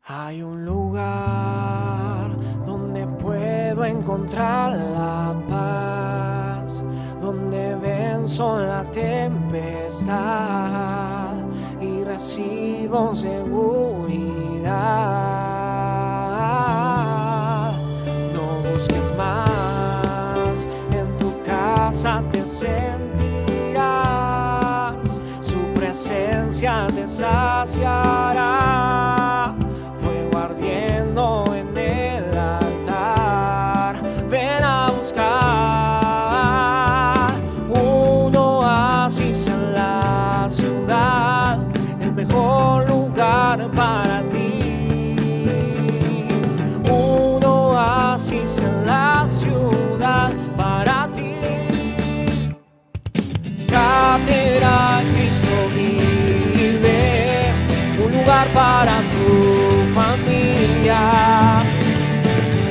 Hay un lugar donde puedo encontrar la paz, donde venzo la tempestad y recibo seguridad. No busques más, en tu casa te sentirás, su presencia te saciará. Ardiendo en el altar, ven a buscar un oasis en la ciudad, el mejor lugar para ti. Un oasis en la ciudad para ti. Catedral Cristo vive, un lugar para tu familia.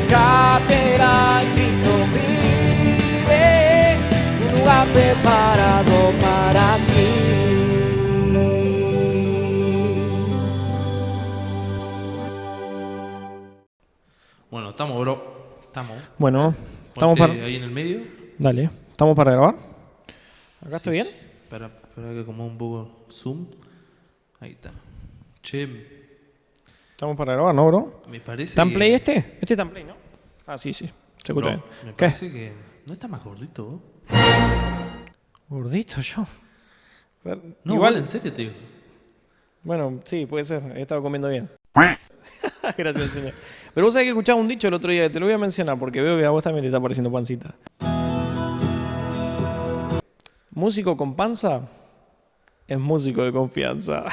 Catedral Cristo vive, un lugar preparado para ti. Bueno, estamos, bro. Estamos. Bueno, estamos para... ahí en el medio. Dale, ¿estamos para grabar? ¿Acá estoy bien? Espera que como un poco zoom. Ahí está. Che, Estamos para grabar, ¿no, bro? me parece ¿Está en que... play este? ¿Este está en play, no? Ah, sí, se escucha bien. Me ¿Qué? parece que... ¿No está más gordito vos? Gordito yo. Pero, No, igual, en serio te digo. bueno, sí, puede ser. He estado comiendo bien. Gracias, señor. Pero vos sabés que escuchaba un dicho el otro día, te lo voy a mencionar porque veo que a vos también te está pareciendo pancita. Músico con panza es músico de confianza.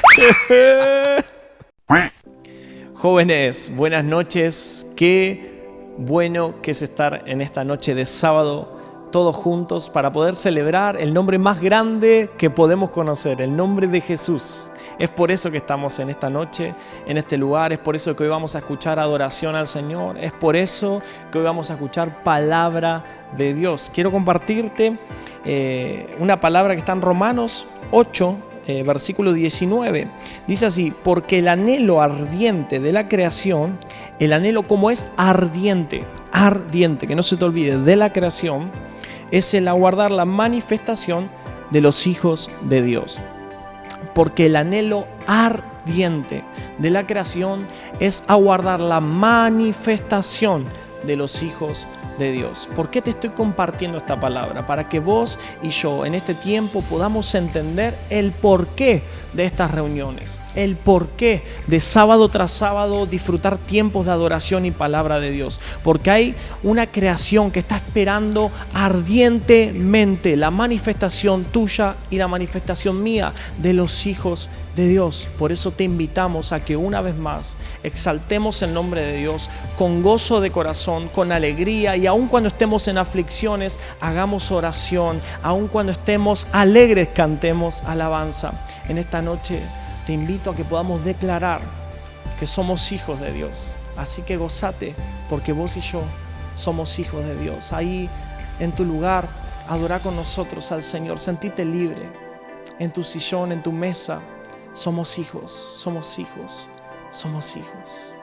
Jóvenes, buenas noches. Qué bueno que es estar en esta noche de sábado todos juntos para poder celebrar el nombre más grande que podemos conocer, el nombre de Jesús. Es por eso que estamos en esta noche, en este lugar. Es por eso que hoy vamos a escuchar adoración al Señor. Es por eso que hoy vamos a escuchar palabra de Dios. Quiero compartirte una palabra que está en Romanos 8, versículo 19. Dice así: porque el anhelo ardiente de la creación, el anhelo como es ardiente, que no se te olvide, de la creación, es el aguardar la manifestación de los hijos de Dios. Porque el anhelo ardiente de la creación es aguardar la manifestación de los hijos de Dios. ¿Por qué te estoy compartiendo esta palabra? Para que vos y yo en este tiempo podamos entender el porqué de estas reuniones, el porqué de sábado tras sábado disfrutar tiempos de adoración y palabra de Dios. Porque hay una creación que está esperando ardientemente la manifestación tuya y la manifestación mía de los hijos de Dios. Por eso te invitamos a que una vez más exaltemos el nombre de Dios con gozo de corazón, con alegría, y aun cuando estemos en aflicciones, hagamos oración, aun cuando estemos alegres, cantemos alabanza. En esta noche te invito a que podamos declarar que somos hijos de Dios. Así que gozate, porque vos y yo somos hijos de Dios. Ahí en tu lugar, adorá con nosotros al Señor. Sentite libre en tu sillón, en tu mesa. Somos hijos, somos hijos, somos hijos.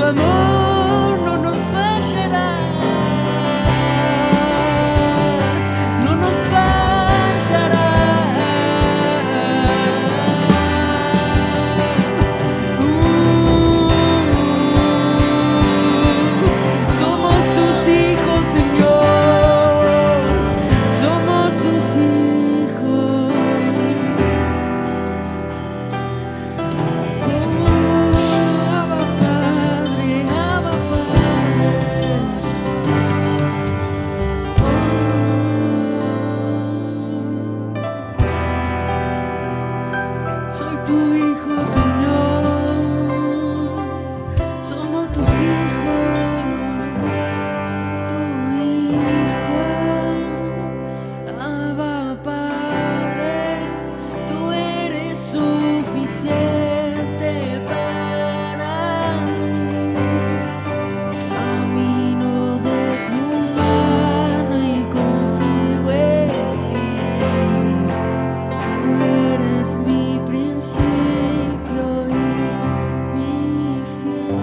amor no nos fallará, no nos fallará. Somos tus hijos, Señor, somos tus hijos. Abba Padre, Abba Padre. Soy tu hijo, Señor, somos tus hijos, soy tu hijo. Abba Padre, tú eres suficiente para mí. Camino de tu mano y confío en ti. Tú eres mi principio y mi fin.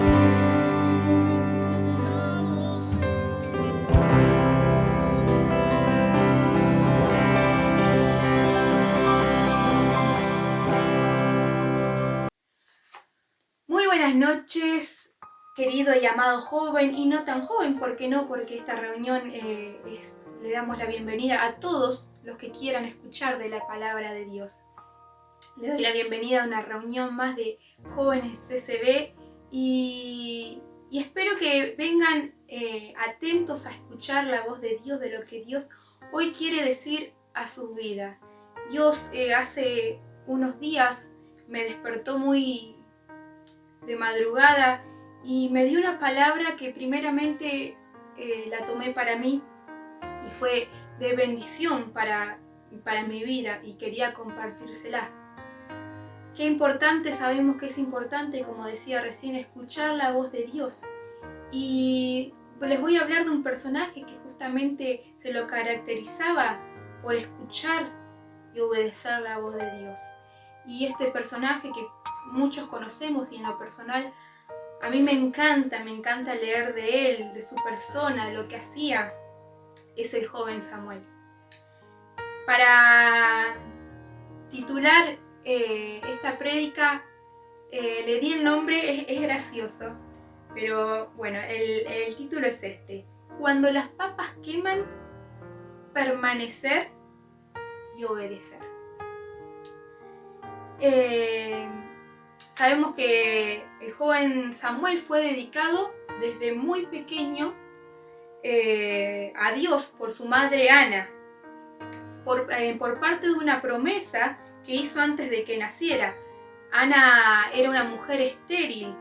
Muy buenas noches, querido y amado joven y no tan joven, ¿por qué no? Porque esta reunión le damos la bienvenida a todos los que quieran escuchar de la palabra de Dios. Le doy la bienvenida a una reunión más de jóvenes CCB y espero que vengan atentos a escuchar la voz de Dios, de lo que Dios hoy quiere decir a sus vidas. Dios hace unos días me despertó muy de madrugada y me dio una palabra que primeramente la tomé para mí y fue de bendición para mi vida y quería compartírsela. Qué importante, sabemos que es importante, como decía recién, escuchar la voz de Dios. Y les voy a hablar de un personaje que justamente se lo caracterizaba por escuchar y obedecer la voz de Dios. Y este personaje que muchos conocemos y en lo personal a mí me encanta leer de él, de su persona, de lo que hacía, es el joven Samuel. Para titular esta prédica le di el nombre, es gracioso, pero bueno, el título es este: Cuando las papas queman, permanecer y obedecer. Sabemos que el joven Samuel fue dedicado desde muy pequeño a Dios por su madre Ana, por parte de una promesa que hizo antes de que naciera. Ana era una mujer estéril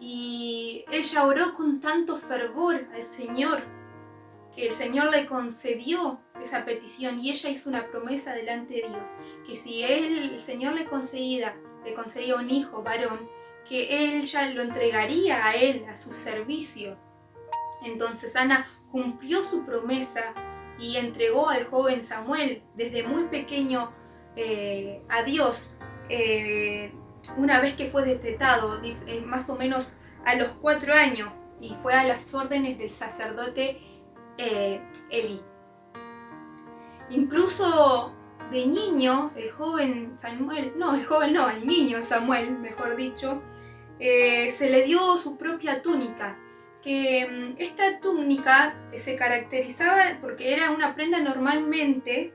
y ella oró con tanto fervor al Señor que el Señor le concedió esa petición y ella hizo una promesa delante de Dios, que si el Señor le concedía un hijo varón, que él ya lo entregaría a él, a su servicio. Entonces Ana cumplió su promesa y entregó al joven Samuel desde muy pequeño a Dios. Una vez que fue destetado, más o menos a los 4 años, y fue a las órdenes del sacerdote Elí. Incluso de niño, el niño Samuel, mejor dicho, se le dio su propia túnica, que esta túnica se caracterizaba porque era una prenda normalmente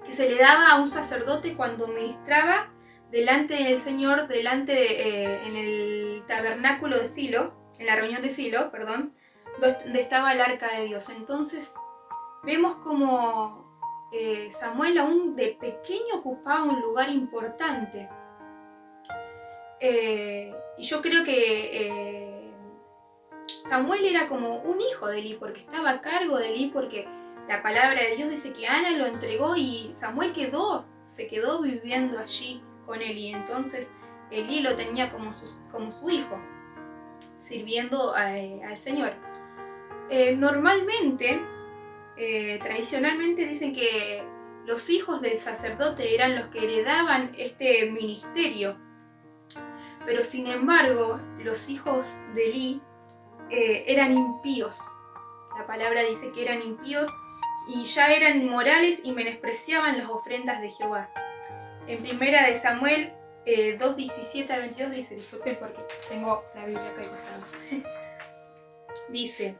que se le daba a un sacerdote cuando ministraba delante del Señor, en el tabernáculo de Silo, en la reunión de Silo, donde estaba el arca de Dios. Entonces vemos como Samuel aún de pequeño ocupaba un lugar importante. Y yo creo que Samuel era como un hijo de Elí, porque estaba a cargo de Elí, porque la palabra de Dios dice que Ana lo entregó y Samuel se quedó viviendo allí con Elí. Entonces Elí lo tenía como su hijo, sirviendo al Señor. Normalmente, tradicionalmente dicen que los hijos del sacerdote eran los que heredaban este ministerio. Pero sin embargo, los hijos de Eli eran impíos. La palabra dice que eran impíos y ya eran inmorales y menospreciaban las ofrendas de Jehová. En primera de Samuel 2:17 al 22 dice, disculpen porque tengo la Biblia acá al costado. Dice,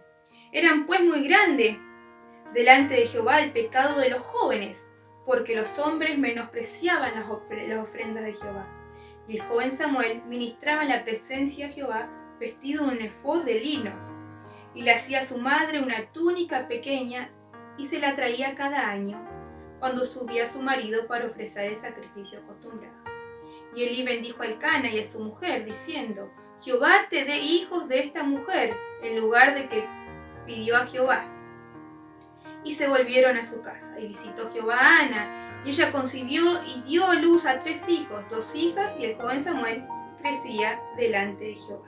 eran pues muy grande delante de Jehová el pecado de los jóvenes, porque los hombres menospreciaban las ofrendas de Jehová. Y el joven Samuel ministraba en la presencia de Jehová vestido de un efod de lino, y le hacía a su madre una túnica pequeña y se la traía cada año, cuando subía a su marido para ofrecer el sacrificio acostumbrado. Y Elí bendijo a Elcana y a su mujer, diciendo, Jehová te dé hijos de esta mujer, en lugar de que pidió a Jehová. Y se volvieron a su casa, y visitó Jehová a Ana, y ella concibió y dio a luz a 3 hijos, 2 hijas, y el joven Samuel crecía delante de Jehová.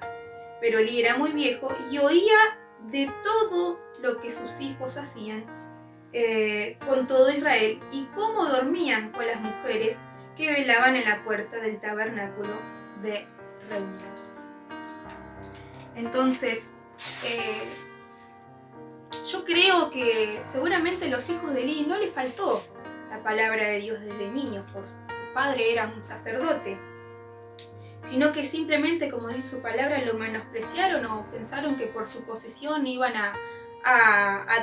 Pero Elí era muy viejo y oía de todo lo que sus hijos hacían con todo Israel, y cómo dormían con las mujeres que velaban en la puerta del tabernáculo de reunión. Entonces, yo creo que seguramente los hijos de Elí no les faltó la palabra de Dios desde niños, porque su padre era un sacerdote, sino que simplemente, como dice su palabra, lo menospreciaron o pensaron que por su posesión iban a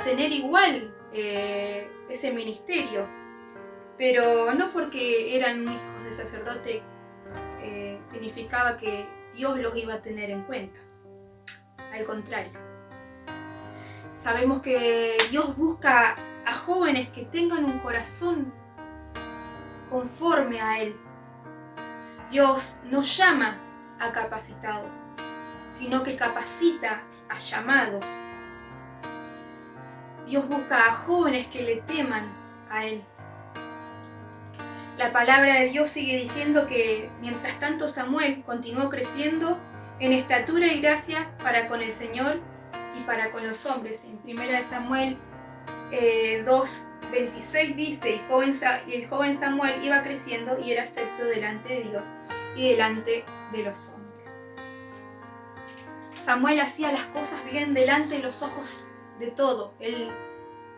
tener igual ese ministerio. Pero no porque eran hijos de sacerdote significaba que Dios los iba a tener en cuenta. Al contrario. Sabemos que Dios busca a jóvenes que tengan un corazón conforme a Él. Dios no llama a capacitados, sino que capacita a llamados. Dios busca a jóvenes que le teman a Él. La palabra de Dios sigue diciendo que mientras tanto Samuel continuó creciendo en estatura y gracia para con el Señor y para con los hombres. En 1 Samuel 2:26 dice, y el joven Samuel iba creciendo y era acepto delante de Dios y delante de los hombres. Samuel hacía las cosas bien delante de los ojos de todo. Él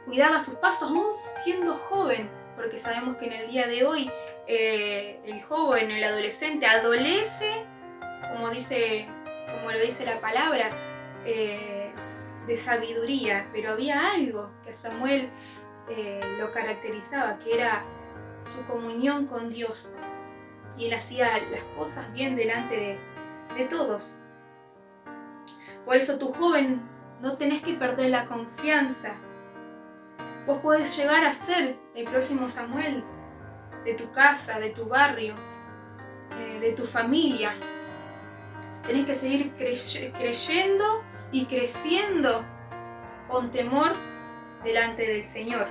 cuidaba sus pasos aún siendo joven, porque sabemos que en el día de hoy el joven, el adolescente adolece, como lo dice la palabra, de sabiduría, pero había algo que a Samuel lo caracterizaba, que era su comunión con Dios, y él hacía las cosas bien delante de todos. Por eso tú, joven, no tenés que perder la confianza. Vos podés llegar a ser el próximo Samuel de tu casa, de tu barrio, de tu familia. Tenés que seguir creyendo y creciendo con temor delante del Señor,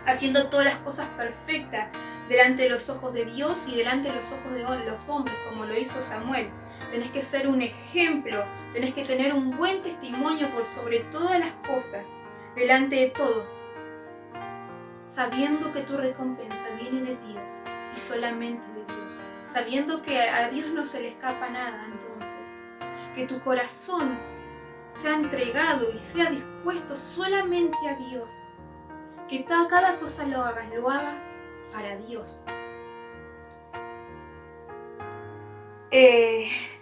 haciendo todas las cosas perfectas delante de los ojos de Dios y delante de los ojos de los hombres, como lo hizo Samuel. Tenés que ser un ejemplo, tenés que tener un buen testimonio por sobre todas las cosas, delante de todos, sabiendo que tu recompensa viene de Dios y solamente de Dios, sabiendo que a Dios no se le escapa nada. Entonces, que tu corazón sea entregado y sea dispuesto solamente a Dios, que cada cosa lo hagas para Dios.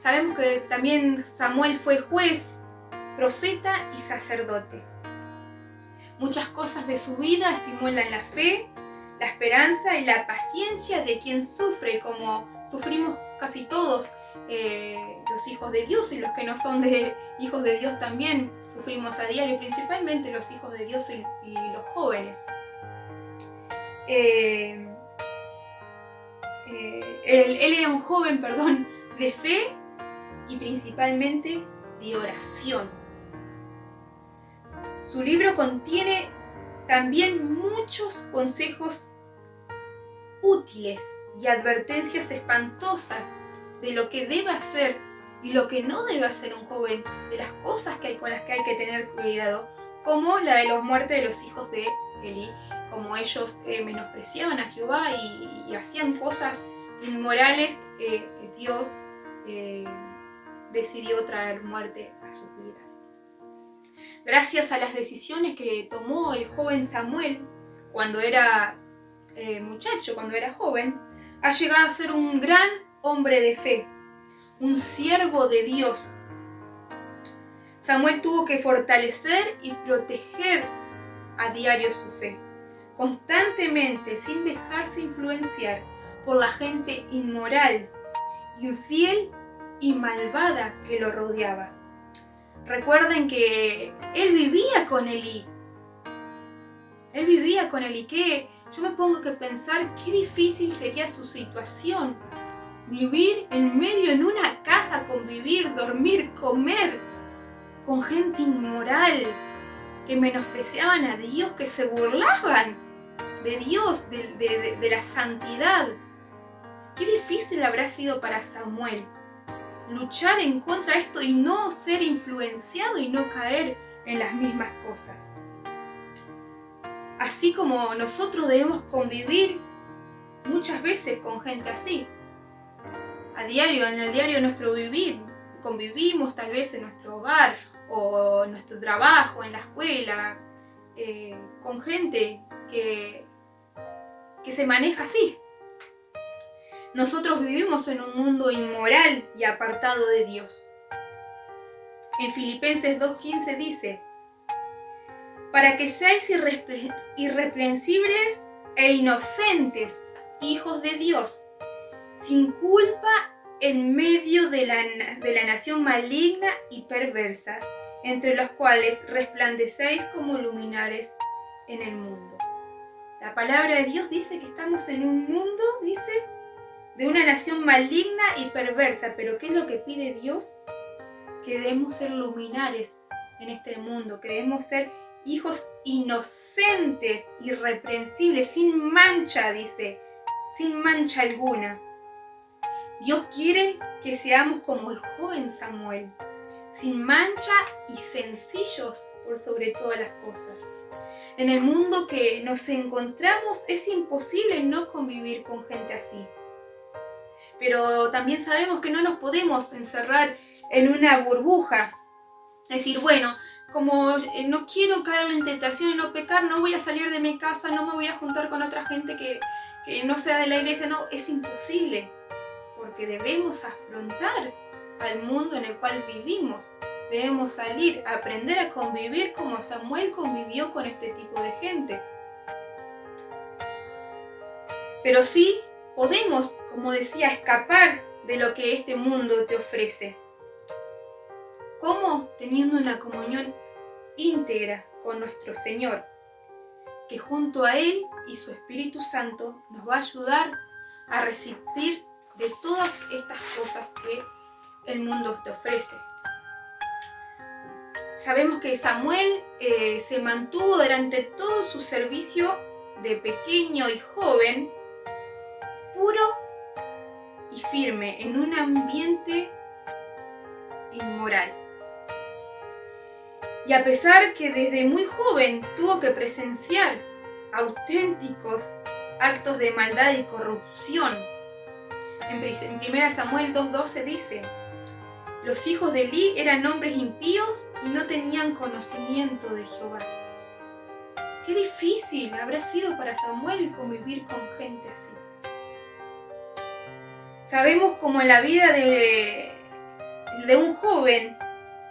Sabemos que también Samuel fue juez, profeta y sacerdote. Muchas cosas de su vida estimulan la fe, la esperanza y la paciencia de quien sufre, como sufrimos casi todos, los hijos de Dios, y los que no son hijos de Dios también sufrimos a diario, principalmente los hijos de Dios y los jóvenes. Él era un joven, de fe y principalmente de oración. Su libro contiene también muchos consejos útiles y advertencias espantosas de lo que debe hacer y lo que no debe hacer un joven, de las cosas con las que hay que tener cuidado, como la de los muertes de los hijos de Elí, como ellos menospreciaban a Jehová y hacían cosas inmorales. Dios decidió traer muerte a sus vidas. Gracias a las decisiones que tomó el joven Samuel cuando era muchacho, cuando era joven, ha llegado a ser un gran hombre de fe, un siervo de Dios. Samuel tuvo que fortalecer y proteger a diario su fe, constantemente, sin dejarse influenciar por la gente inmoral, infiel y malvada que lo rodeaba. Recuerden que él vivía con Elí. Que yo me pongo a pensar qué difícil sería su situación. Vivir en medio, en una casa, convivir, dormir, comer con gente inmoral, que menospreciaban a Dios, que se burlaban de Dios, de la santidad. Qué difícil habrá sido para Samuel luchar en contra de esto y no ser influenciado y no caer en las mismas cosas. Así como nosotros debemos convivir muchas veces con gente así. A diario, en el diario de nuestro vivir, convivimos tal vez en nuestro hogar o en nuestro trabajo, en la escuela, con gente que se maneja así. Nosotros vivimos en un mundo inmoral y apartado de Dios. En Filipenses 2:15 dice: para que seáis irreprensibles e inocentes, hijos de Dios, sin culpa en medio de la nación maligna y perversa, entre los cuales resplandecéis como luminares en el mundo. La palabra de Dios dice que estamos en un mundo, dice, de una nación maligna y perversa. Pero ¿qué es lo que pide Dios? Que debemos ser luminares en este mundo, que debemos ser hijos inocentes, irreprensibles, sin mancha, dice, sin mancha alguna. Dios quiere que seamos como el joven Samuel, sin mancha y sencillos por sobre todas las cosas. En el mundo que nos encontramos es imposible no convivir con gente así. Pero también sabemos que no nos podemos encerrar en una burbuja. Decir, bueno, como no quiero caer en tentación y no pecar, no voy a salir de mi casa, no me voy a juntar con otra gente que no sea de la iglesia. No, es imposible. Porque debemos afrontar al mundo en el cual vivimos. Debemos salir, aprender a convivir como Samuel convivió con este tipo de gente. Pero sí podemos, como decía, escapar de lo que este mundo te ofrece. ¿Cómo? Teniendo una comunión íntegra con nuestro Señor, que junto a Él y su Espíritu Santo nos va a ayudar a resistir de todas estas cosas que el mundo te ofrece. Sabemos que Samuel se mantuvo durante todo su servicio de pequeño y joven, puro y firme en un ambiente inmoral. Y a pesar que desde muy joven tuvo que presenciar auténticos actos de maldad y corrupción, en 1 Samuel 2:12 dice: los hijos de Elí eran hombres impíos y no tenían conocimiento de Jehová. Qué difícil habrá sido para Samuel convivir con gente así. Sabemos como en la vida de un joven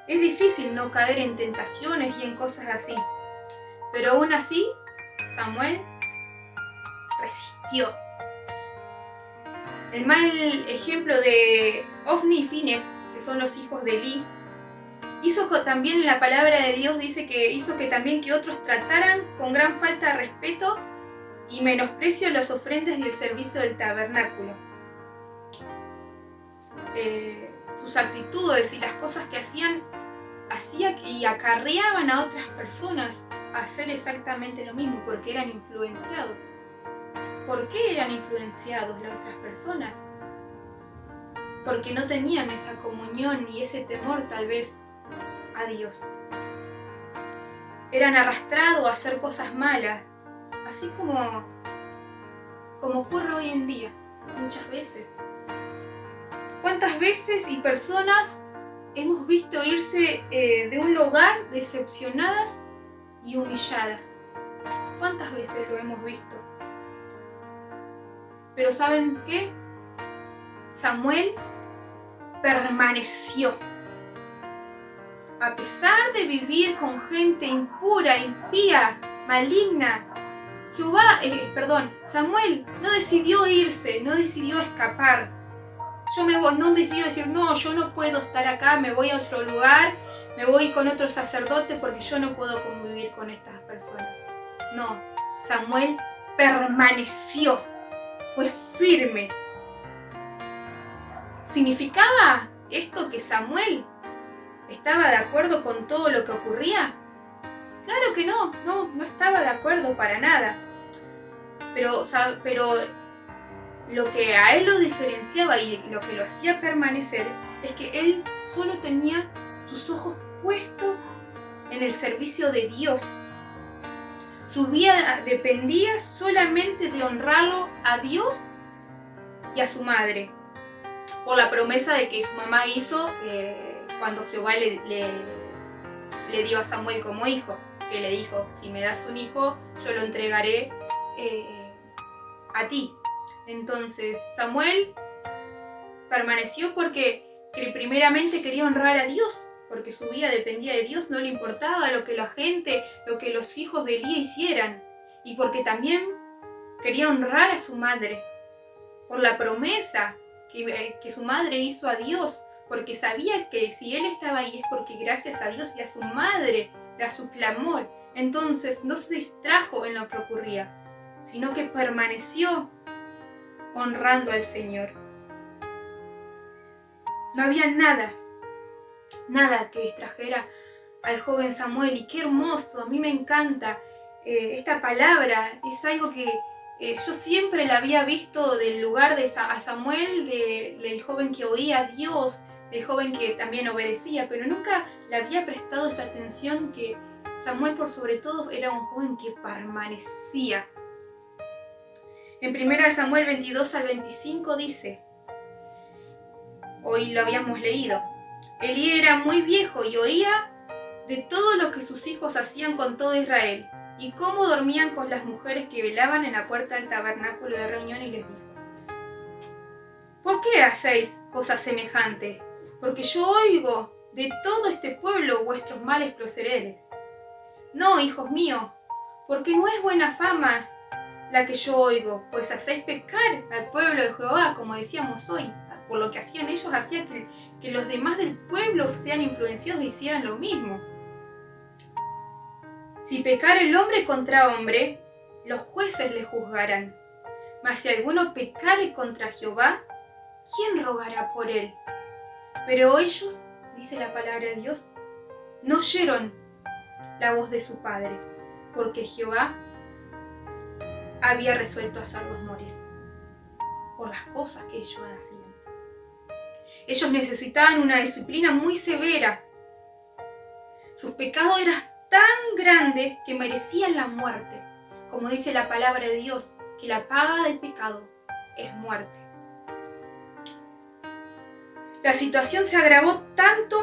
es difícil no caer en tentaciones y en cosas así. Pero aún así, Samuel resistió. El mal ejemplo de Ofni y Fines, que son los hijos de Elí, hizo que también la palabra de Dios dice que hizo que también que otros trataran con gran falta de respeto y menosprecio las ofrendas y el servicio del tabernáculo. Sus actitudes y las cosas que hacían y acarreaban a otras personas a hacer exactamente lo mismo, porque eran influenciados. ¿Por qué eran influenciados las otras personas? Porque no tenían esa comunión y ese temor tal vez a Dios. Eran arrastrados a hacer cosas malas, así como ocurre hoy en día, muchas veces. ¿Cuántas veces y personas hemos visto irse de un lugar decepcionadas y humilladas? ¿Cuántas veces lo hemos visto? Pero ¿saben qué? Samuel permaneció. A pesar de vivir con gente impura, impía, maligna, Samuel no decidió irse, no decidió escapar. No decidió decir, no, yo no puedo estar acá, me voy a otro lugar, me voy con otro sacerdote porque yo no puedo convivir con estas personas. No, Samuel permaneció, fue firme. ¿Significaba esto que Samuel estaba de acuerdo con todo lo que ocurría? Claro que no estaba de acuerdo para nada. Pero lo que a él lo diferenciaba y lo que lo hacía permanecer es que él solo tenía sus ojos puestos en el servicio de Dios. Su vida dependía solamente de honrarlo a Dios y a su madre, por la promesa de que su mamá hizo cuando Jehová le dio a Samuel como hijo, que le dijo, si me das un hijo, yo lo entregaré a ti. Entonces Samuel permaneció porque primeramente quería honrar a Dios, porque su vida dependía de Dios, no le importaba lo que la gente, lo que los hijos de Elí hicieran, y porque también quería honrar a su madre, por la promesa que su madre hizo a Dios, porque sabía que si él estaba ahí es porque gracias a Dios y a su madre, a su clamor. Entonces no se distrajo en lo que ocurría, sino que permaneció honrando al Señor. No había nada que distrajera al joven Samuel, y qué hermoso, a mí me encanta esta palabra, es algo que yo siempre la había visto del lugar de Samuel, del joven que oía a Dios, del joven que también obedecía, pero nunca le había prestado esta atención que Samuel por sobre todo era un joven que permanecía. En 1 Samuel 22 al 25 dice, hoy lo habíamos leído, Elí era muy viejo y oía de todo lo que sus hijos hacían con todo Israel y cómo dormían con las mujeres que velaban en la puerta del tabernáculo de reunión, y les dijo, ¿por qué hacéis cosas semejantes? Porque yo oigo de todo este pueblo vuestros males procederes. No, hijos míos, porque no es buena fama la que yo oigo, pues hacéis pecar al pueblo de Jehová, como decíamos hoy. Por lo que hacían ellos, hacía que los demás del pueblo sean influenciados e hicieran lo mismo. Si pecare el hombre contra hombre, los jueces le juzgarán. Mas si alguno pecare contra Jehová, ¿quién rogará por él? Pero ellos, dice la palabra de Dios, no oyeron la voz de su padre, porque Jehová había resuelto hacerlos morir por las cosas que ellos hacían. Ellos necesitaban una disciplina muy severa. Sus pecados eran tan grandes que merecían la muerte. Como dice la palabra de Dios, que la paga del pecado es muerte. La situación se agravó tanto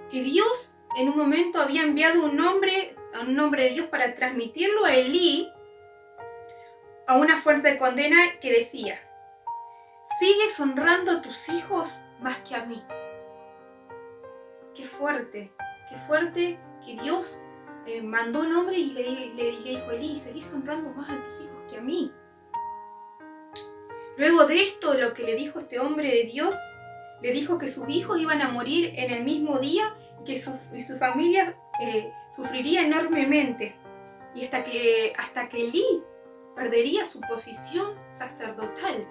que Dios en un momento había enviado un hombre de Dios para transmitirlo a Elí a una fuerte condena que decía, ¿sigues honrando a tus hijos más que a mí? Qué fuerte que Dios mandó un hombre y le dijo a Elí, ¿seguís honrando más a tus hijos que a mí? Luego de esto, lo que le dijo este hombre de Dios, le dijo que sus hijos iban a morir en el mismo día, que su familia sufriría enormemente, y hasta que Elí perdería su posición sacerdotal.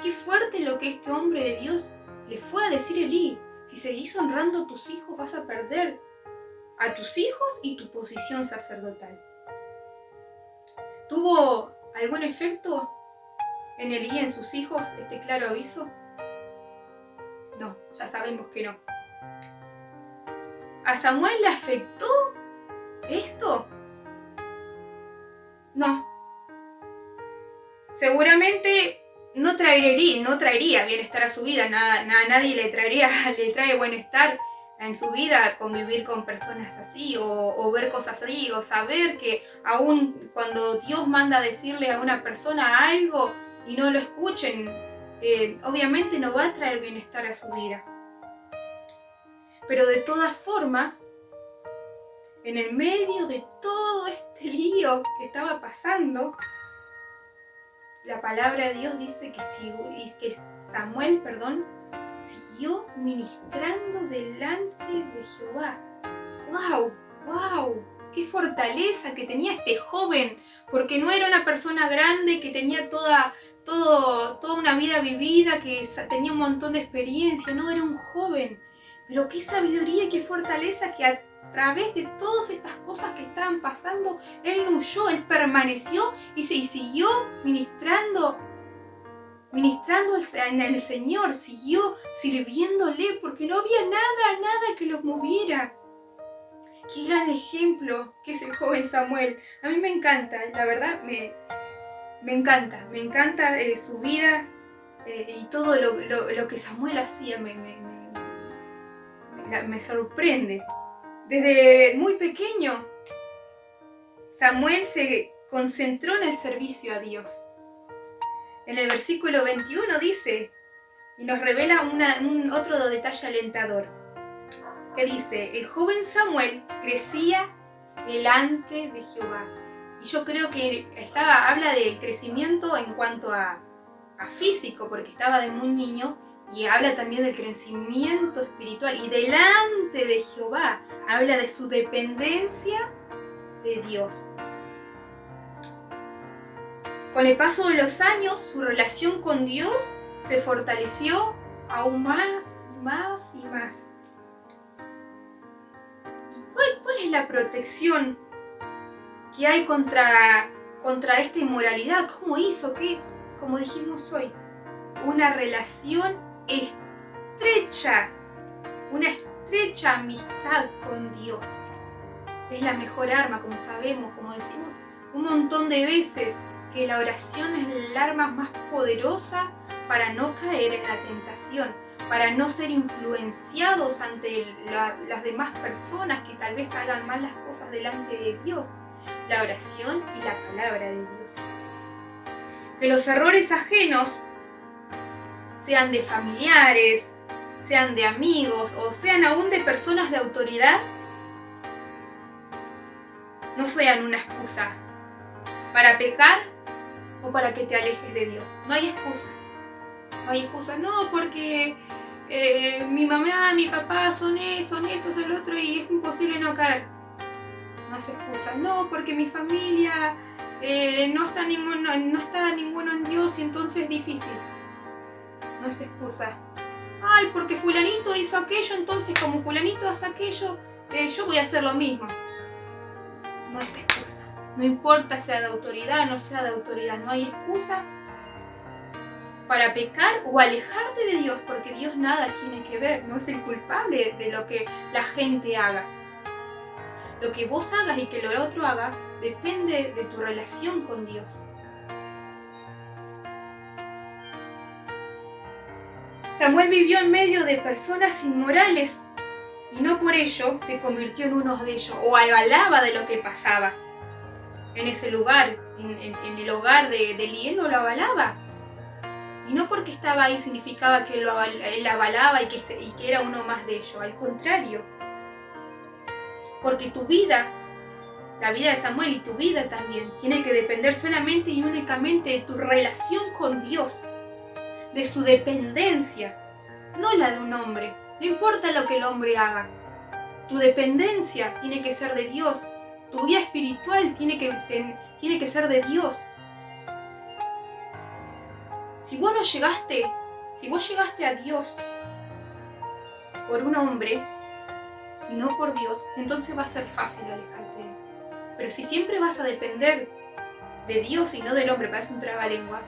Qué fuerte lo que este hombre de Dios le fue a decir a Elí, si seguís honrando a tus hijos vas a perder a tus hijos y tu posición sacerdotal. ¿Tuvo algún efecto en Elí y en sus hijos este claro aviso? No, ya sabemos que no. ¿A Samuel le afectó esto? No. Seguramente no traería bienestar a su vida. Nadie le trae bienestar en su vida convivir con personas así o ver cosas así o saber que aún cuando Dios manda a decirle a una persona algo y no lo escuchen, obviamente no va a traer bienestar a su vida. Pero de todas formas, en el medio de todo este lío que estaba pasando, la palabra de Dios dice que Samuel, siguió ministrando delante de Jehová. ¡Wow! ¡Wow! ¡Qué fortaleza que tenía este joven! Porque no era una persona grande que tenía toda una vida vivida, que tenía un montón de experiencia. No, era un joven. Pero qué sabiduría y qué fortaleza que a través de todas estas cosas que estaban pasando, él no huyó, él permaneció y siguió ministrando en el Señor, siguió sirviéndole porque no había nada que lo moviera. Qué gran ejemplo que es el joven Samuel. A mí me encanta, la verdad, me encanta su vida y todo lo que Samuel hacía me sorprende. Desde muy pequeño, Samuel se concentró en el servicio a Dios. En el versículo 21 dice, y nos revela otro detalle alentador, que dice, el joven Samuel crecía delante de Jehová. Y yo creo que habla del crecimiento en cuanto a físico, porque estaba de muy niño, y habla también del crecimiento espiritual. Y delante de Jehová habla de su dependencia de Dios. Con el paso de los años, su relación con Dios se fortaleció aún más y más y más. ¿Y cuál es la protección que hay contra esta inmoralidad? ¿Cómo hizo que, como dijimos hoy, una relación estrecha, una estrecha amistad con Dios? Es la mejor arma, como sabemos, como decimos un montón de veces, que la oración es el arma más poderosa para no caer en la tentación, para no ser influenciados ante las demás personas que tal vez hagan mal las cosas delante de Dios. La oración y la palabra de Dios. Que los errores ajenos, sean de familiares, sean de amigos o sean aún de personas de autoridad, no sean una excusa para pecar o para que te alejes de Dios. No hay excusas. No hay excusas. No, porque mi mamá, mi papá son esto, son el otro y es imposible no caer. No es excusa. No, porque mi familia no está ninguno en Dios y entonces es difícil. No es excusa. Ay, porque fulanito hizo aquello, entonces como fulanito hace aquello, yo voy a hacer lo mismo. No es excusa. No importa sea de autoridad o no sea de autoridad, no hay excusa para pecar o alejarte de Dios, porque Dios nada tiene que ver, no es el culpable de lo que la gente haga. Lo que vos hagas y que lo otro haga depende de tu relación con Dios. Samuel vivió en medio de personas inmorales y no por ello se convirtió en uno de ellos o avalaba de lo que pasaba. En ese lugar, en el hogar de Elí, no lo avalaba. Y no porque estaba ahí significaba que él avalaba y que era uno más de ellos. Al contrario. Porque tu vida, la vida de Samuel y tu vida también, tiene que depender solamente y únicamente de tu relación con Dios. De su dependencia. No la de un hombre. No importa lo que el hombre haga. Tu dependencia tiene que ser de Dios. Tu vida espiritual tiene que ser de Dios. Si vos llegaste a Dios por un hombre y no por Dios, entonces va a ser fácil alejarte de él. Pero si siempre vas a depender de Dios y no del hombre, parece un trabalengua,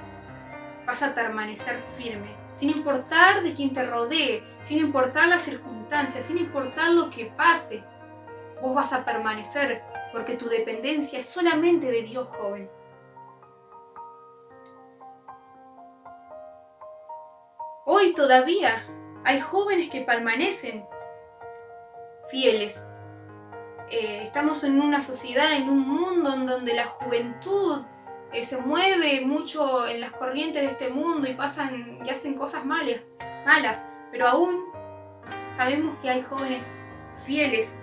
vas a permanecer firme, sin importar de quién te rodee, sin importar las circunstancias, sin importar lo que pase. Vos vas a permanecer porque tu dependencia es solamente de Dios, joven. hoy todavía hay jóvenes que permanecen fieles. Estamos en una sociedad, en un mundo en donde la juventud se mueve mucho en las corrientes de este mundo y pasan y hacen cosas malas, pero aún sabemos que hay jóvenes fieles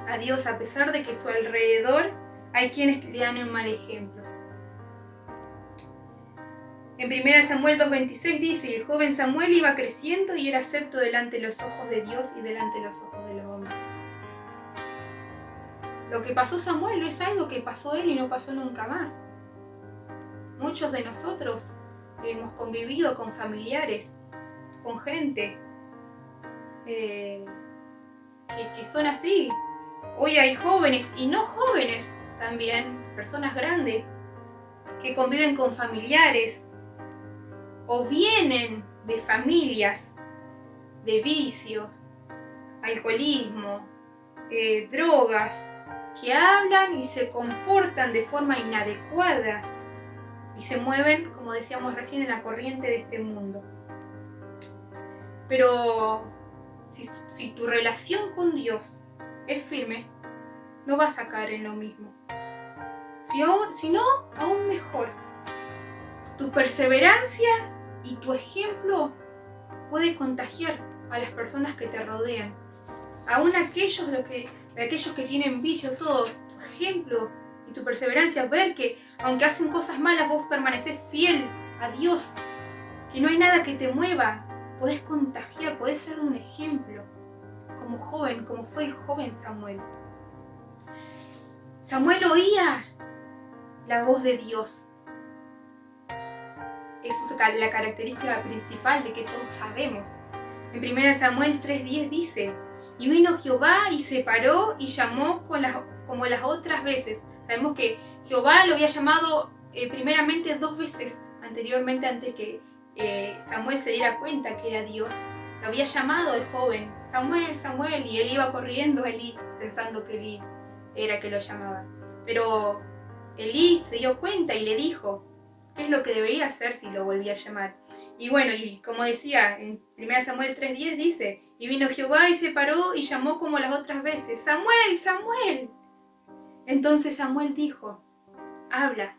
a Dios a pesar de que a su alrededor hay quienes le dan un mal ejemplo. En 1 Samuel 2:26 dice: y el joven Samuel iba creciendo y era acepto delante de los ojos de Dios y delante de los ojos de los hombres. Lo que pasó Samuel no es algo que pasó él y no pasó nunca más. Muchos de nosotros hemos convivido con familiares, con gente que son así. Hoy hay jóvenes y no jóvenes también, personas grandes, que conviven con familiares o vienen de familias de vicios, alcoholismo, drogas, que hablan y se comportan de forma inadecuada y se mueven, como decíamos recién, en la corriente de este mundo. Pero si tu relación con Dios es firme, no vas a caer en lo mismo. Si no, aún mejor. Tu perseverancia y tu ejemplo puede contagiar a las personas que te rodean. Aún aquellos que tienen vicio, todo, tu ejemplo y tu perseverancia, ver que aunque hacen cosas malas, vos permaneces fiel a Dios, que no hay nada que te mueva, podés contagiar, podés ser un ejemplo, como joven, como fue el joven Samuel. Samuel oía la voz de Dios. Eso es la característica principal de que todos sabemos. En 1 Samuel 3:10 dice: y vino Jehová y se paró y llamó como las otras veces. Sabemos que Jehová lo había llamado primeramente 2 veces anteriormente, antes que Samuel se diera cuenta que era Dios. Lo había llamado el joven: Samuel, Samuel, y él iba corriendo a Elí, pensando que Elí era que lo llamaba. Pero Elí se dio cuenta y le dijo qué es lo que debería hacer si lo volvía a llamar. Y bueno, y como decía, en 1 Samuel 3:10 dice: y vino Jehová y se paró y llamó como las otras veces: Samuel, Samuel. Entonces Samuel dijo: habla,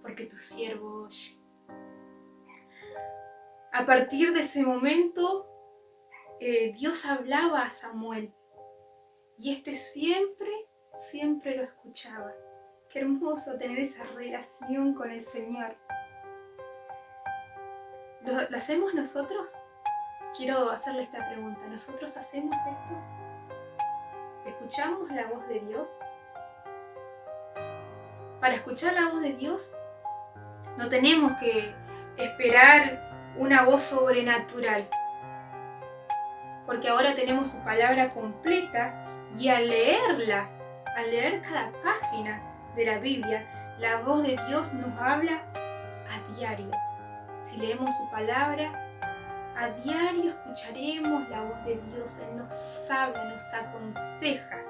porque tu siervo oye. A partir de ese momento, Dios hablaba a Samuel y este siempre lo escuchaba. Qué hermoso tener esa relación con el Señor. ¿Lo hacemos nosotros? Quiero hacerle esta pregunta. ¿Nosotros hacemos esto? ¿Escuchamos la voz de Dios? Para escuchar la voz de Dios, no tenemos que esperar una voz sobrenatural, porque ahora tenemos su palabra completa y al leerla, al leer cada página de la Biblia, la voz de Dios nos habla a diario. Si leemos su palabra, a diario escucharemos la voz de Dios. Él nos habla, nos aconseja.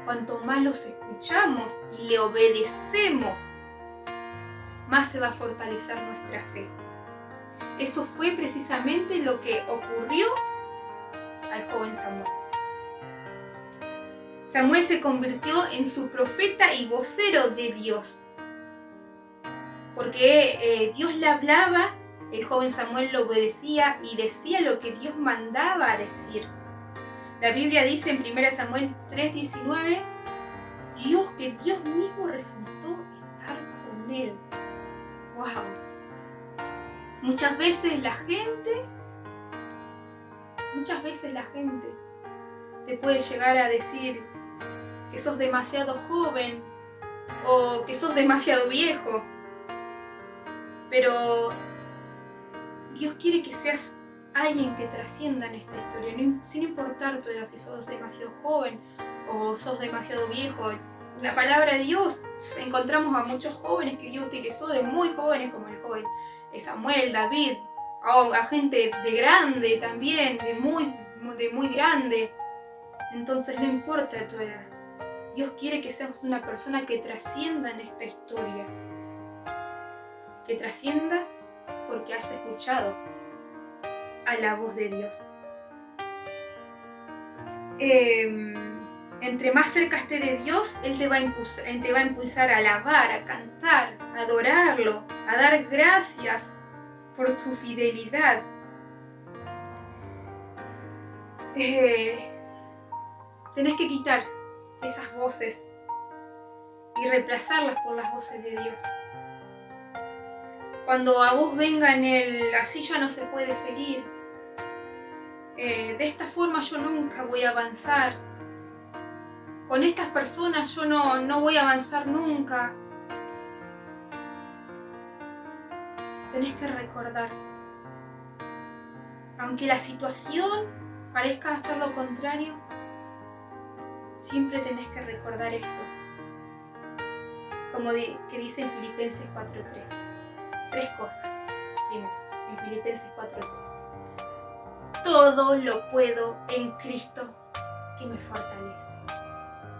Cuanto más los escuchamos y le obedecemos, más se va a fortalecer nuestra fe. Eso fue precisamente lo que ocurrió al joven Samuel. Samuel se convirtió en su profeta y vocero de Dios. Porque Dios le hablaba, el joven Samuel lo obedecía y decía lo que Dios mandaba a decir. La Biblia dice en 1 Samuel 3:19, que Dios mismo resultó estar con él. ¡Wow! Muchas veces la gente te puede llegar a decir que sos demasiado joven o que sos demasiado viejo. Pero Dios quiere que seas alguien que trascienda en esta historia, sin importar tu edad, si sos demasiado joven o sos demasiado viejo. La palabra de Dios, encontramos a muchos jóvenes que Dios utilizó, de muy jóvenes, como el joven Samuel, David, a gente de grande también, de muy grande. Entonces no importa tu edad, Dios quiere que seas una persona que trascienda en esta historia. Que trasciendas porque has escuchado a la voz de Dios. Entre más cerca esté de Dios, Él te va a impulsar a alabar, a cantar, a adorarlo, a dar gracias por su fidelidad. Tenés que quitar esas voces y reemplazarlas por las voces de Dios. Cuando a vos vengan así ya no se puede seguir, de esta forma yo nunca voy a avanzar, con estas personas yo no voy a avanzar nunca. Tenés que recordar, aunque la situación parezca hacer lo contrario, siempre tenés que recordar esto, como que dice en Filipenses 4:13. 3 cosas. Primero, en Filipenses 4:13. Todo lo puedo en Cristo que me fortalece.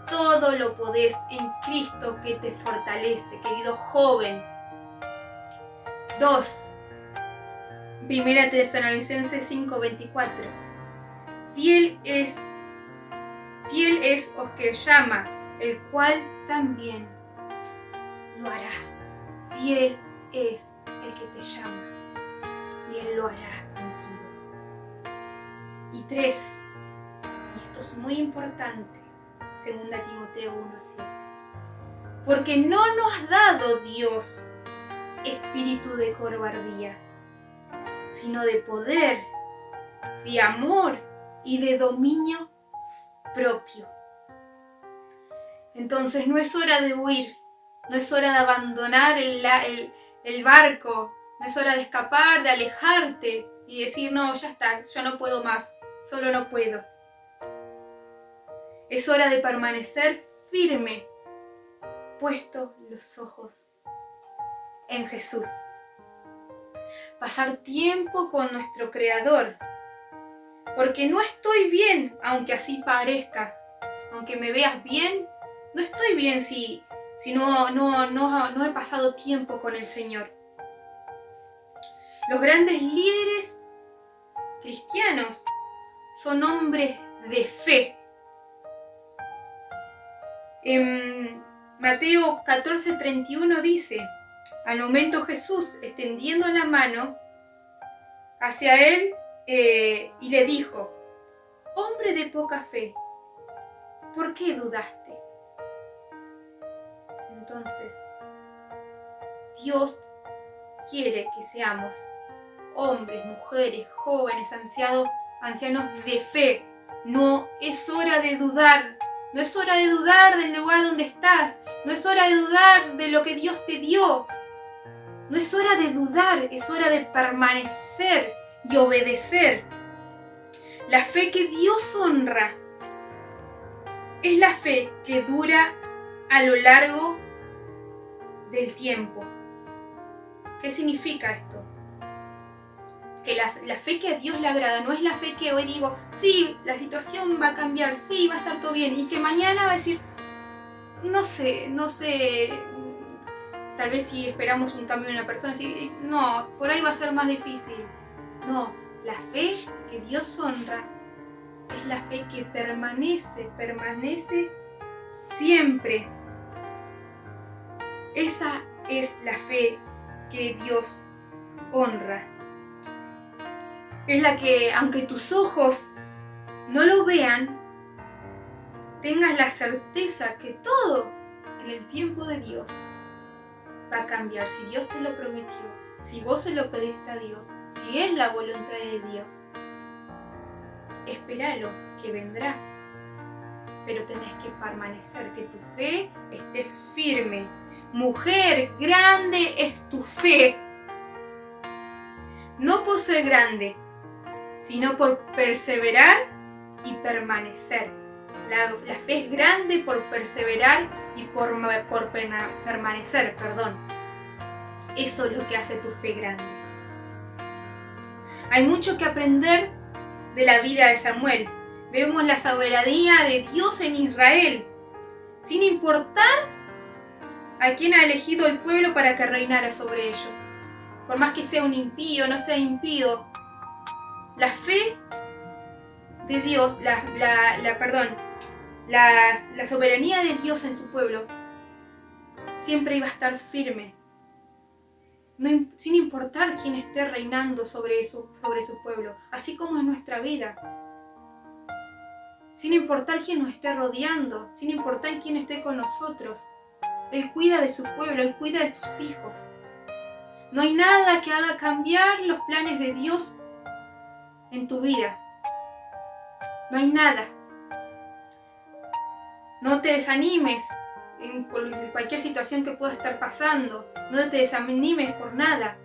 Todo lo podés en Cristo que te fortalece, querido joven. 2. Primera Tesalonicenses 5:24. Fiel es os que llama, el cual también lo hará. Fiel es el que te llama y Él lo hará contigo. Y 3, y esto es muy importante, 2 Timoteo 1:7. Porque no nos ha dado Dios espíritu de cobardía, sino de poder, de amor y de dominio propio. Entonces no es hora de huir, no es hora de abandonar el barco, no es hora de escapar, de alejarte y decir no, ya está, yo no puedo más, solo no puedo. Es hora de permanecer firme, puesto los ojos en Jesús. Pasar tiempo con nuestro Creador, porque no estoy bien, aunque así parezca, aunque me veas bien, no estoy bien si no he pasado tiempo con el Señor. Los grandes líderes cristianos son hombres de fe. En Mateo 14:31 dice: al momento Jesús, extendiendo la mano hacia él, y le dijo: hombre de poca fe, ¿por qué dudaste? Entonces, Dios quiere que seamos hombres, mujeres, jóvenes, ancianos de fe. No es hora de dudar. No es hora de dudar del lugar donde estás. No es hora de dudar de lo que Dios te dio. No es hora de dudar, es hora de permanecer y obedecer. La fe que Dios honra es la fe que dura a lo largo del tiempo. ¿Qué significa esto? Que la fe que a Dios le agrada no es la fe que hoy digo, sí, la situación va a cambiar, sí, va a estar todo bien, y que mañana va a decir, no sé, tal vez si esperamos un cambio en una persona, sí, no, por ahí va a ser más difícil. No, la fe que Dios honra es la fe que permanece siempre. Esa es la fe que Dios honra. Es la que, aunque tus ojos no lo vean, tengas la certeza que todo en el tiempo de Dios va a cambiar. Si Dios te lo prometió, si vos se lo pediste a Dios, si es la voluntad de Dios, espéralo, que vendrá. Pero tenés que permanecer, que tu fe esté firme. Mujer, grande es tu fe. No por ser grande, sino por perseverar y permanecer. La fe es grande por perseverar y por permanecer, Eso es lo que hace tu fe grande. Hay mucho que aprender de la vida de Samuel. Vemos la soberanía de Dios en Israel, sin importar a quién ha elegido el pueblo para que reinara sobre ellos. Por más que sea un impío, no sea impío, La fe de Dios, la soberanía de Dios en su pueblo siempre iba a estar firme, sin importar quién esté reinando sobre su pueblo, así como en nuestra vida, sin importar quién nos esté rodeando, sin importar quién esté con nosotros. Él cuida de su pueblo, Él cuida de sus hijos. No hay nada que haga cambiar los planes de Dios en tu vida. No hay nada. No te desanimes por cualquier situación que pueda estar pasando. No te desanimes por nada.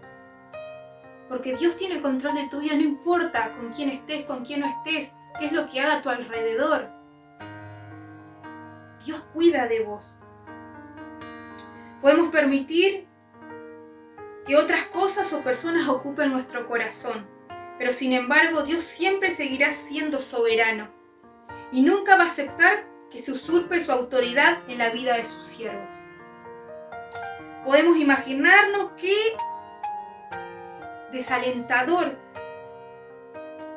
Porque Dios tiene el control de tu vida, no importa con quién estés, con quién no estés, qué es lo que haga a tu alrededor. Dios cuida de vos. Podemos permitir que otras cosas o personas ocupen nuestro corazón, pero sin embargo Dios siempre seguirá siendo soberano y nunca va a aceptar que se usurpe su autoridad en la vida de sus siervos. Podemos imaginarnos qué desalentador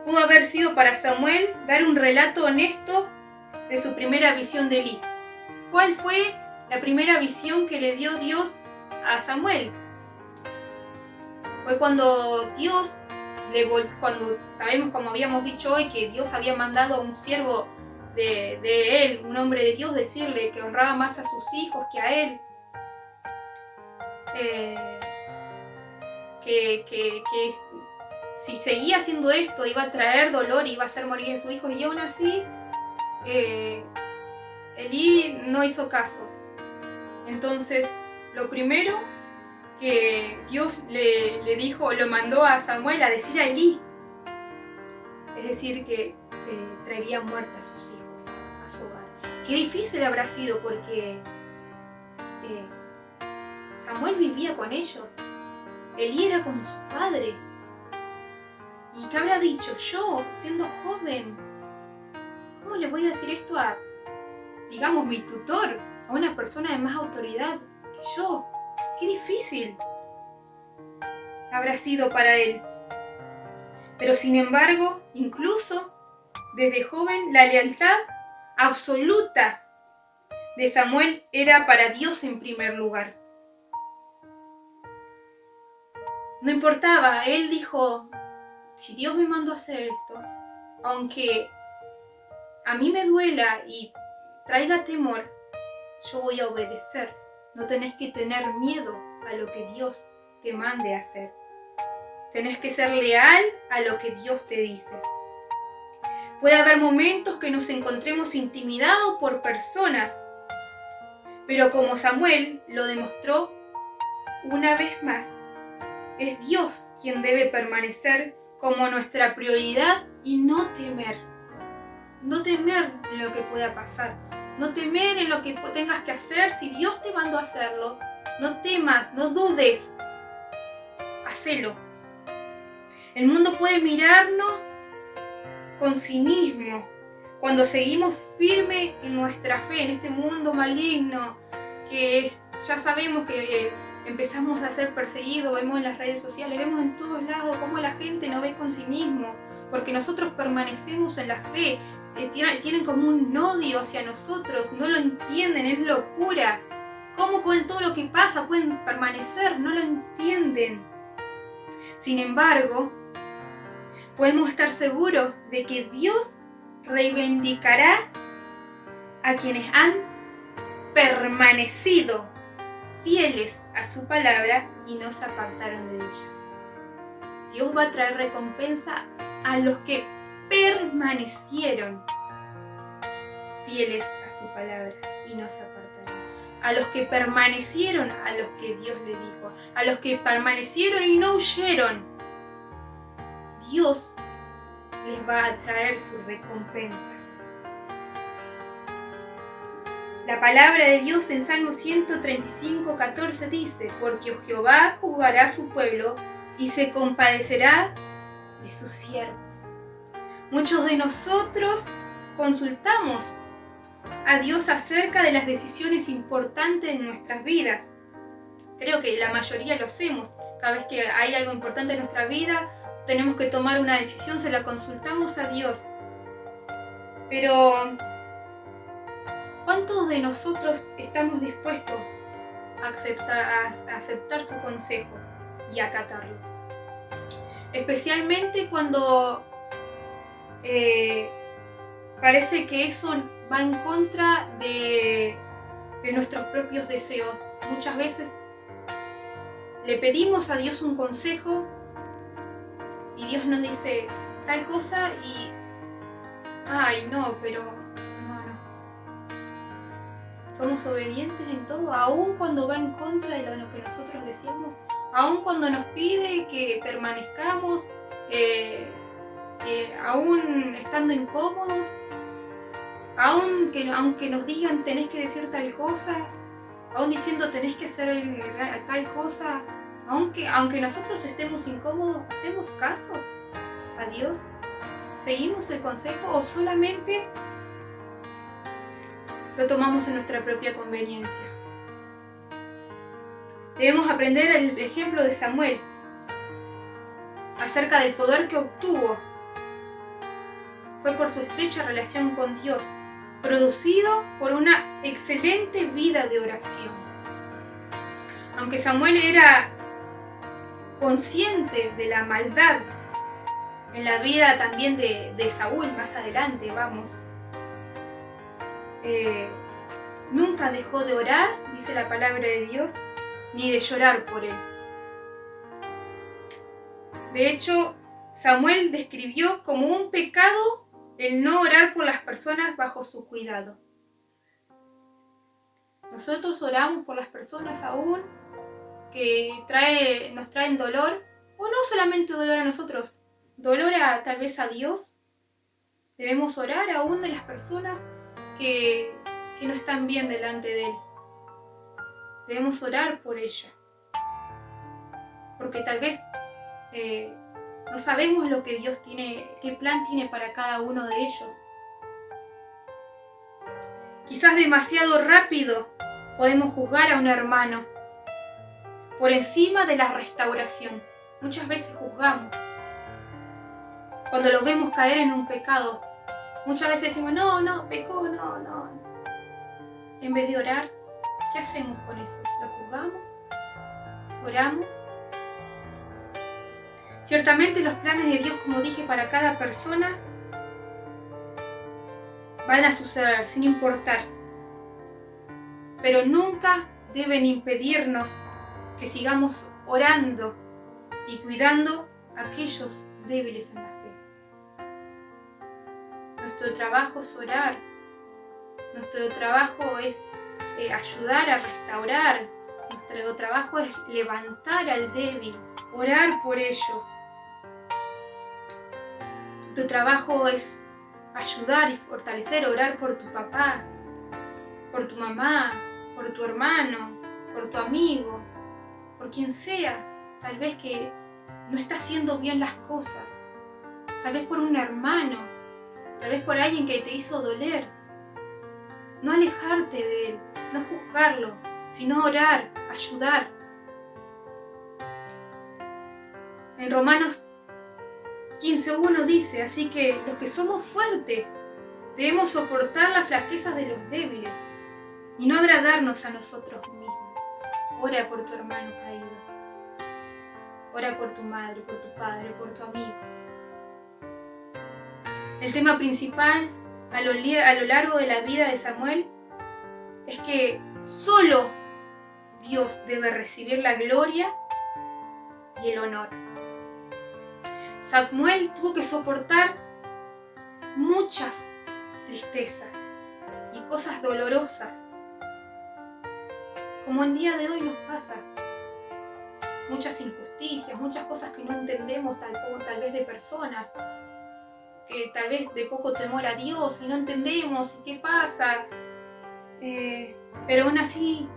pudo haber sido para Samuel dar un relato honesto de su primera visión de Elí. ¿Cuál fue la primera visión que le dio Dios a Samuel? Fue cuando cuando sabemos, como habíamos dicho hoy, que Dios había mandado a un siervo de él, un hombre de Dios, decirle que honraba más a sus hijos que a él. Que si seguía haciendo esto iba a traer dolor, iba a hacer morir a sus hijos, y aún así Elí no hizo caso. Entonces, lo primero que Dios le dijo, lo mandó a Samuel a decir a Elí, es decir, que traería muerte a sus hijos, a su hogar. Qué difícil habrá sido, porque Samuel vivía con ellos, Elí era como su padre. ¿Y qué habrá dicho? Yo, siendo joven, ¿cómo le voy a decir esto a, digamos, mi tutor, a una persona de más autoridad que yo? ¡Qué difícil habrá sido para él! Pero sin embargo, incluso desde joven, la lealtad absoluta de Samuel era para Dios en primer lugar. No importaba, él dijo, si Dios me mandó a hacer esto, aunque a mí me duela y traiga temor, yo voy a obedecer. No tenés que tener miedo a lo que Dios te mande a hacer. Tenés que ser leal a lo que Dios te dice. Puede haber momentos que nos encontremos intimidados por personas, pero como Samuel lo demostró una vez más, es Dios quien debe permanecer como nuestra prioridad y no temer. No temer en lo que pueda pasar. No temer en lo que tengas que hacer. Si Dios te mandó a hacerlo, no temas, no dudes. Hacelo. El mundo puede mirarnos con cinismo cuando seguimos firme en nuestra fe, en este mundo maligno, que ya sabemos que empezamos a ser perseguidos, vemos en las redes sociales, vemos en todos lados cómo la gente nos ve con cinismo, porque nosotros permanecemos en la fe. Tienen como un odio hacia nosotros, no lo entienden, es locura. ¿Cómo con todo lo que pasa pueden permanecer? No lo entienden. Sin embargo, podemos estar seguros de que Dios reivindicará a quienes han permanecido fieles a su palabra y no se apartaron de ella. Dios va a traer recompensa a los que permanecieron fieles a su palabra y no se apartaron. A los que permanecieron a los que Dios le dijo. A los que permanecieron y no huyeron. Dios les va a traer su recompensa. La palabra de Dios en Salmo 135, 14 dice: porque Jehová juzgará a su pueblo y se compadecerá de sus siervos. Muchos de nosotros consultamos a Dios acerca de las decisiones importantes de nuestras vidas. Creo que la mayoría lo hacemos. Cada vez que hay algo importante en nuestra vida, tenemos que tomar una decisión, se la consultamos a Dios. Pero, ¿cuántos de nosotros estamos dispuestos a aceptar su consejo y acatarlo? Especialmente cuando parece que eso va en contra de nuestros propios deseos. Muchas veces le pedimos a Dios un consejo y Dios nos dice tal cosa y ay no, pero no. Somos obedientes en todo, aun cuando va en contra de lo que nosotros deseamos, aun cuando nos pide que permanezcamos, aún estando incómodos, aunque nos digan tenés que decir tal cosa, aún diciendo tenés que hacer tal cosa, aunque nosotros estemos incómodos, ¿hacemos caso a Dios? ¿Seguimos el consejo o solamente lo tomamos en nuestra propia conveniencia? Debemos aprender el ejemplo de Samuel acerca del poder que obtuvo. Fue por su estrecha relación con Dios, producido por una excelente vida de oración. Aunque Samuel era consciente de la maldad en la vida también de Saúl, más adelante, nunca dejó de orar, dice la palabra de Dios, ni de llorar por él. De hecho, Samuel describió como un pecado el no orar por las personas bajo su cuidado. Nosotros oramos por las personas aún que nos traen dolor, o no solamente dolor a nosotros, dolor tal vez a Dios. Debemos orar aún de las personas que no están bien delante de Él. Debemos orar por ella, porque tal vez no sabemos lo que Dios tiene, qué plan tiene para cada uno de ellos. Quizás demasiado rápido podemos juzgar a un hermano por encima de la restauración. Muchas veces juzgamos cuando los vemos caer en un pecado. Muchas veces decimos, no, pecó, no. En vez de orar, ¿qué hacemos con eso? ¿Lo juzgamos? ¿Oramos? Ciertamente los planes de Dios, como dije, para cada persona van a suceder sin importar. Pero nunca deben impedirnos que sigamos orando y cuidando a aquellos débiles en la fe. Nuestro trabajo es orar. Nuestro trabajo es ayudar a restaurar. Nuestro trabajo es levantar al débil, orar por ellos. Tu trabajo es ayudar y fortalecer, orar por tu papá, por tu mamá, por tu hermano, por tu amigo, por quien sea, tal vez que no está haciendo bien las cosas, tal vez por un hermano, tal vez por alguien que te hizo doler. No alejarte de él, no juzgarlo, sino orar, ayudar. En Romanos 15:1 dice, así que los que somos fuertes debemos soportar las flaquezas de los débiles y no agradarnos a nosotros mismos. Ora por tu hermano caído. Ora por tu madre, por tu padre, por tu amigo. El tema principal a lo largo de la vida de Samuel es que solo Dios debe recibir la gloria y el honor. Samuel tuvo que soportar muchas tristezas y cosas dolorosas, como en día de hoy nos pasa. Muchas injusticias, muchas cosas que no entendemos tal vez de personas, que tal vez de poco temor a Dios y no entendemos y qué pasa. Pero aún así,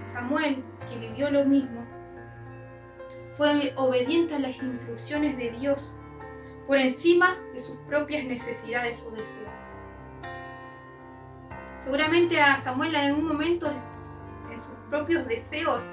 Samuel, que vivió lo mismo, fue obediente a las instrucciones de Dios por encima de sus propias necesidades o deseos. Seguramente a Samuel en algún momento, en sus propios deseos,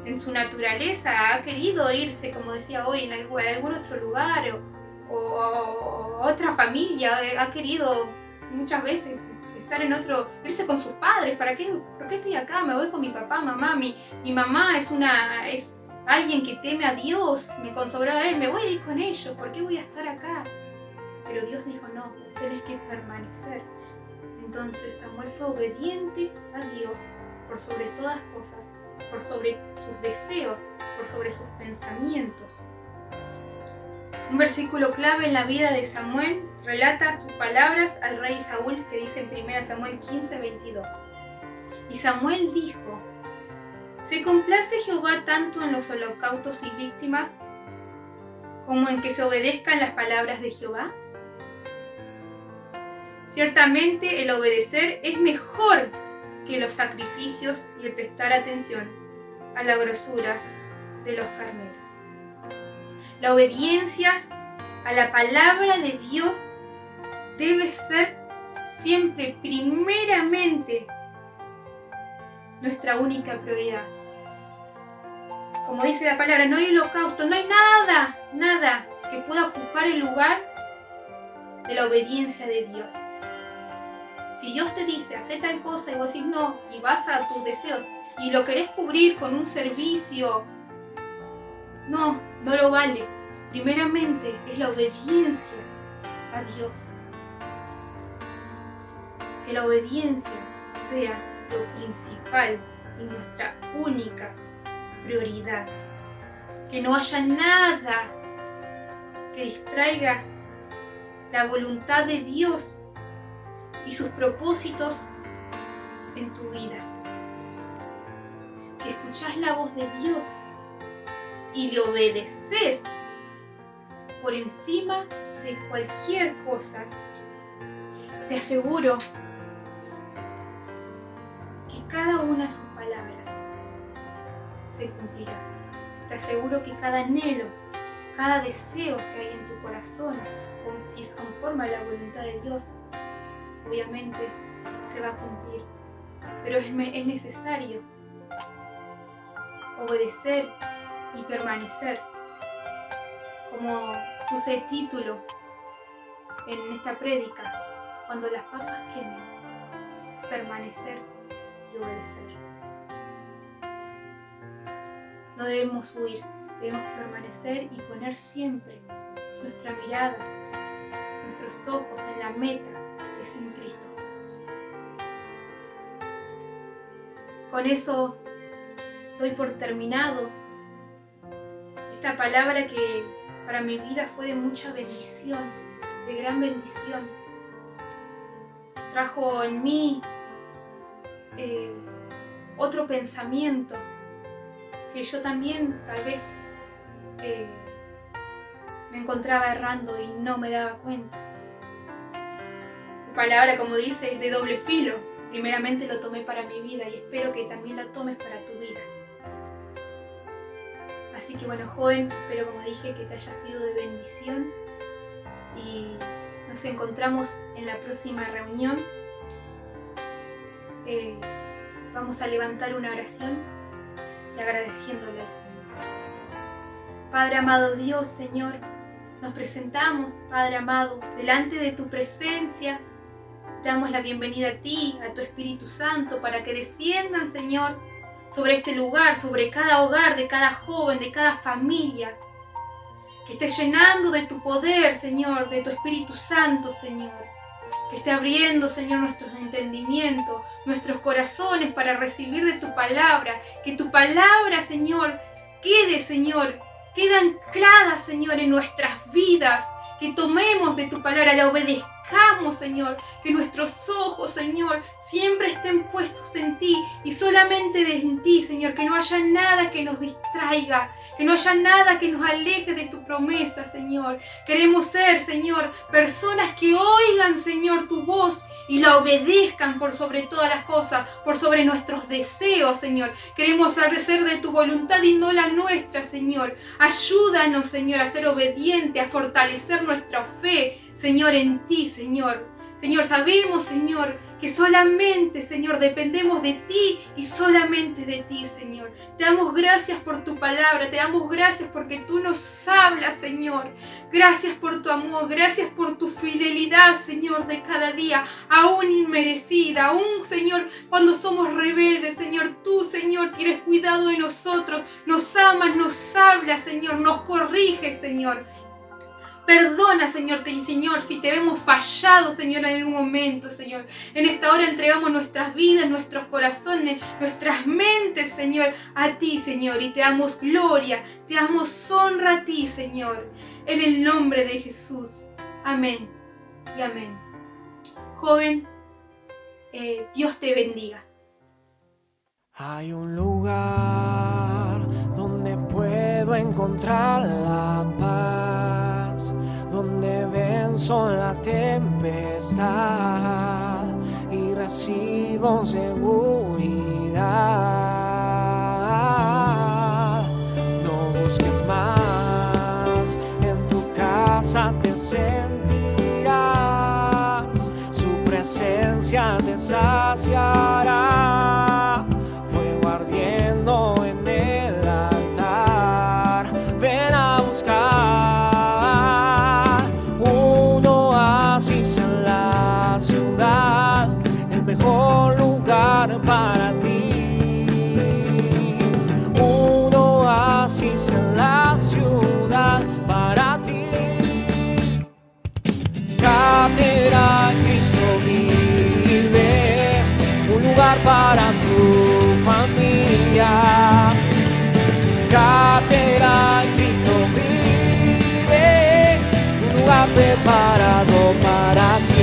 en su naturaleza ha querido irse, como decía hoy, en algún otro lugar o otra familia, ha querido muchas veces estar en otro, irse con sus padres. ¿Por qué estoy acá? Me voy con mi papá, mamá. Mi mamá es alguien que teme a Dios, me consagró a Él, me voy a ir con ellos. ¿Por qué voy a estar acá? Pero Dios dijo, no, tenés que permanecer. Entonces Samuel fue obediente a Dios por sobre todas cosas, por sobre sus deseos, por sobre sus pensamientos. Un versículo clave en la vida de Samuel relata sus palabras al rey Saúl, que dice en 1 Samuel 15:22. Y Samuel dijo: ¿se complace Jehová tanto en los holocaustos y víctimas como en que se obedezcan las palabras de Jehová? Ciertamente el obedecer es mejor que los sacrificios y el prestar atención a la grosura de los carneros. La obediencia a la palabra de Dios debe ser siempre primeramente nuestra única prioridad. Como dice la palabra, no hay holocausto, no hay nada que pueda ocupar el lugar de la obediencia de Dios. Si Dios te dice, hacer tal cosa y vos decís no, y vas a tus deseos y lo querés cubrir con un servicio, no lo vale. Primeramente es la obediencia a Dios. Que la obediencia sea lo principal y nuestra única prioridad. Que no haya nada que distraiga la voluntad de Dios y sus propósitos en tu vida. Si escuchás la voz de Dios y le obedeces por encima de cualquier cosa, te aseguro que cada una de sus palabras se cumplirá. Te aseguro que cada anhelo, cada deseo que hay en tu corazón, si es conforme a la voluntad de Dios, obviamente se va a cumplir. Pero es necesario obedecer y permanecer. Como puse el título en esta prédica, cuando las papas quemen, permanecer y obedecer. No debemos huir, debemos permanecer y poner siempre nuestra mirada, nuestros ojos en la meta, que es en Cristo Jesús. Con eso doy por terminado esta palabra que para mi vida fue de mucha bendición, de gran bendición. Trajo en mí otro pensamiento que yo también tal vez me encontraba errando y no me daba cuenta. Tu palabra, como dice, es de doble filo. Primeramente lo tomé para mi vida y espero que también la tomes para tu vida. Así que bueno, joven, espero, como dije, que te haya sido de bendición y nos encontramos en la próxima reunión. Vamos a levantar una oración y agradeciéndole al Señor. Padre amado Dios, Señor, nos presentamos, Padre amado, delante de tu presencia. Te damos la bienvenida a ti, a tu Espíritu Santo, para que desciendan, Señor, sobre este lugar, sobre cada hogar, de cada joven, de cada familia. Que esté llenando de tu poder, Señor, de tu Espíritu Santo, Señor. Que esté abriendo, Señor, nuestros entendimientos, nuestros corazones para recibir de tu palabra. Que tu palabra, Señor, quede anclada, Señor, en nuestras vidas. Que tomemos de tu palabra, la obedezcamos, Señor. Que nuestros ojos, Señor, siempre estén puestos en ti y solamente en ti, Señor. Que no haya nada que nos distraiga, que no haya nada que nos aleje de tu promesa, Señor. Queremos ser, Señor, personas que oigan, Señor, tu voz y la obedezcan por sobre todas las cosas, por sobre nuestros deseos, Señor. Queremos ser de tu voluntad y no la nuestra, Señor. Ayúdanos, Señor, a ser obedientes, a fortalecer nuestra fe, Señor, en ti, Señor. Señor, sabemos, Señor, que solamente, Señor, dependemos de ti y solamente de ti, Señor. Te damos gracias por tu palabra, te damos gracias porque tú nos hablas, Señor. Gracias por tu amor, gracias por tu fidelidad, Señor, de cada día, aún inmerecida, aún, Señor, cuando somos rebeldes, Señor, tú, Señor, tienes cuidado de nosotros, nos amas, nos hablas, Señor, nos corriges, Señor. Perdona, Señor, si te hemos fallado, Señor, en algún momento, Señor. En esta hora entregamos nuestras vidas, nuestros corazones, nuestras mentes, Señor, a ti, Señor. Y te damos gloria, te damos honra a ti, Señor. En el nombre de Jesús. Amén y amén. Joven, Dios te bendiga. Hay un lugar donde puedo encontrar la paz, donde venzo la tempestad y recibo seguridad. No busques más, en tu casa te sentirás, su presencia te saciará. Fuego ardiendo en el altar, ven a buscar un oasis en la ciudad, el mejor lugar para ti. Un oasis en la ciudad para ti. Cátedra Cristo vive, un lugar para tu familia. Cátedra Cristo vive, un lugar preparado para ti.